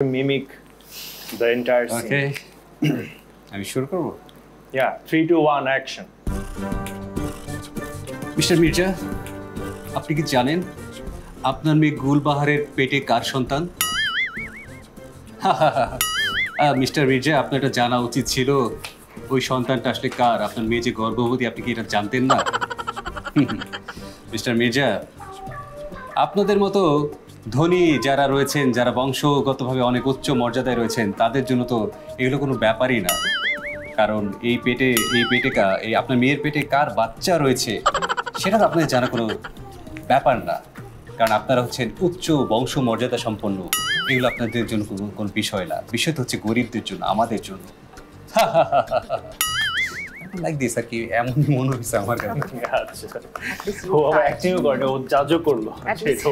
mimic the entire scene. Okay. আমি শুরু করব? Yeah, 3, 2, 1, action. মিস্টার মির্জা, আপনি কি জানেন আপনার মেয়ে গুলবাহারের পেটে কার সন্তান? মিস্টার মির্জা, আপনার এটা জানা উচিত ছিল ওই সন্তানটা আসলে কার। আপনার মেয়ে যে গর্ভবতী, আপনি কি এটা জানতেন না? মিস্টার মির্জা, আপনাদের মতো ধনী যারা রয়েছেন, যারা বংশগতভাবে অনেক উচ্চ মর্যাদায় রয়েছেন, তাদের জন্য তো এগুলো কোনো ব্যাপারই না। কারণ এই আপনার মেয়ের পেটে কার বাচ্চা রয়েছে সেটা তো আপনাদের জানা কোনো ব্যাপার না। কারণ আপনারা হচ্ছেন উচ্চ বংশ মর্যাদা সম্পন্ন, এগুলো আপনাদের জন্য কোনো বিষয় না। বিষয় তো হচ্ছে গরিবদের জন্য, আমাদের জন্য। লাইক দিস আর কি, এমন মনে হচ্ছে আমার কাছে। ও আবার অ্যাক্টিংও করে, ও জাজও করলো, সেটা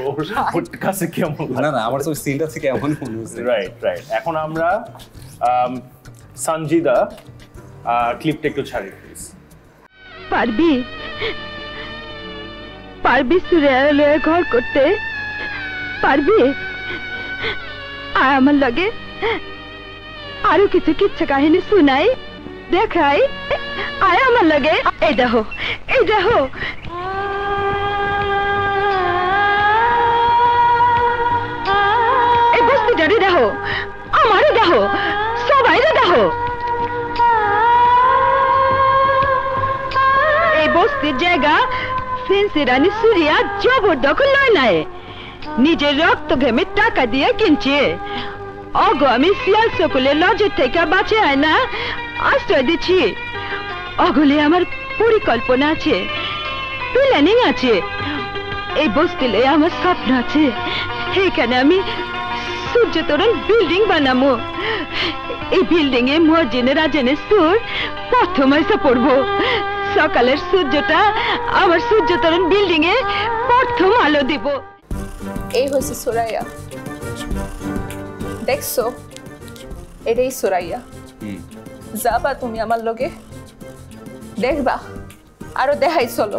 ওর কাছে কেমন না না, আমার তো সিনটা থেকে এমন মনে হচ্ছে। রাইট। এখন আমরা সঞ্জিদা ক্লিপটা একটু ছাড়ি প্লিজ। পারবি সুরেলয়ে ঘর করতে পারবি? আর আমার লগে আরো কিছু কিচ্ছা কাহিনী শুনাই, দেখাই। আয় আমার লগে। এই দেখো এই বস্তিটারে দেখো, আমারও দেখো, সবাইরে দেখো। এই বস্তির জায়গা ফেন্সি রানী সুরিয়া জবরদখল নয় নাই, নিজের রক্ত ঘেমে টাকা দিয়ে কিনছে। অগো আমি শিয়াল সকলের নজর থেকে বাঁচে আয় না আশ্রয় দিচ্ছি। অগলে আমার পরিকল্পনা আছে, প্ল্যানিং আছে। এই বস্তিলে আমার স্বপ্ন আছে, এখানে আমি সূর্য তরুণ বিল্ডিং বানাবো। এই বিল্ডিং এ মহাজিনের রাজনের সুর প্রথম এসে পড়বো। সকালের সূর্যটা আমার সূর্য তরুণ বিল্ডিং এ প্রথম আলো দিব। এই হচ্ছে সুরাইয়া, দেখছো? এটাই সুরাইয়া। যাবা তুমি আমার লগে? দেখবা? আরো দেখাই, চলো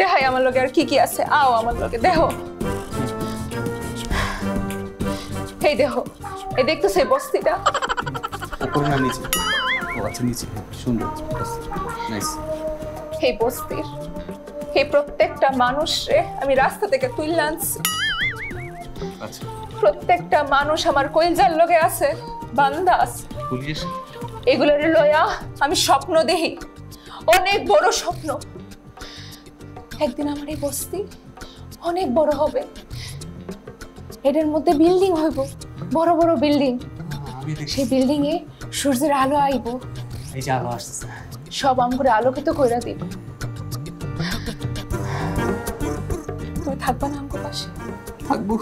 দেখাই আমার লগে আর কি কি আছে। আও আমার লগে, দেখো। এই দেখো, এই দেখতেছো এই বস্তিটা? উপরে না নিচে? ও আচ্ছা, নিচে। সুন্দর, নাইস। এই বস্তির এই প্রত্যেকটা মানুষরে আমি রাস্তা থেকে তুলে আনছি। আচ্ছা, প্রত্যেকটা মানুষ আমার কইলজার লগে আছে, বান্দা আছে। পুলিশ এগুলোর লয়া আমি স্বপ্ন দেখি, অনেক বড় স্বপ্ন। একদিন আমার এই বস্তি অনেক বড় হবে, এটার মধ্যে বিল্ডিং হইব, বড় বড় বিল্ডিং। সেই বিল্ডিং এ সূর্যের আলো আইব, এই যে আলো আসছে, সব আমগুলো আলোকিত কইরা দিব। তুমি থাকবা না আমগো পাশে? থাকবো,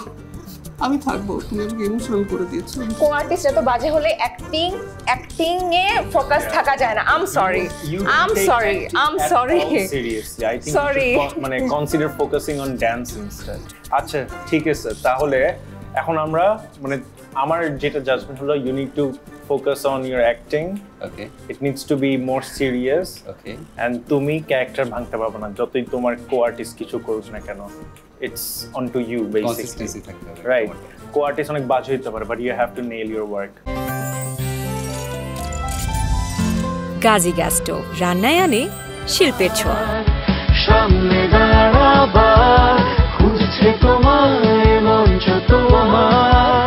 আমি থাকবো। তুমি আমাকে ইমোশনাল করে দিয়েছো। কোন আর্টিস্ট এত বাজে হলে অ্যাক্টিং এ ফোকাস থাকা যায় না। I am sorry Seriously, I think মানে consider focusing on dance instead. আচ্ছা ঠিক আছে, তাহলে এখন আমরা মানে আমার যেটা জাজমেন্ট হলো, you need to focus on your acting. Okay. It needs to be more serious. Okay. And তুমি ক্যারেক্টার ভাঙতে পারবে না, যতই তোমার কো-আর্টিস্ট কিছু করুক না কেন। It's onto you basically. Consistency থাকতে হবে। Right. কো-আর্টিস্ট অনেক বাজে হতে পারে, but you have to nail your work. Gazi gas stove, রান্নায় আনে শিল্পের ছোঁয়া। সামনে দাঁড়াবার খুঁজছে তোমায় মঞ্চ তোমার।